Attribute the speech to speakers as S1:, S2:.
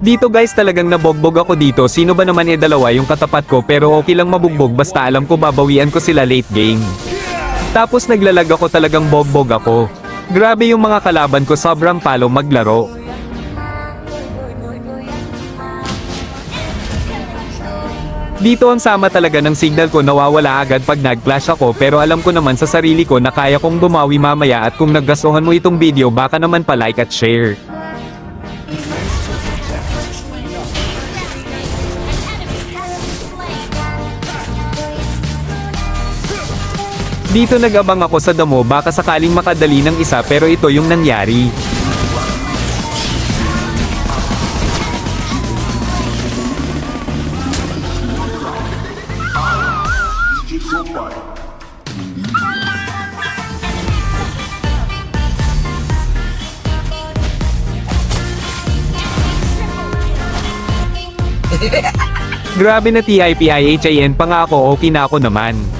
S1: Dito guys talagang nabogbog ako dito, sino ba naman dalawa yung katapat ko pero okay lang mabugbog basta alam ko babawian ko sila late game. Tapos naglalag ako talagang bogbog ako. Grabe yung mga kalaban ko sobrang palo maglaro. Dito ang sama talaga ng signal ko nawawala agad pag nag-flash ako pero alam ko naman sa sarili ko na kaya kong bumawi mamaya at kung naggustuhan mo itong video baka naman pa-like at share. Dito nag-abang ako sa damo baka sakaling makadali ng isa pero ito yung nangyari. Grabe na TIPIHAN pa nga ako okay na ako naman.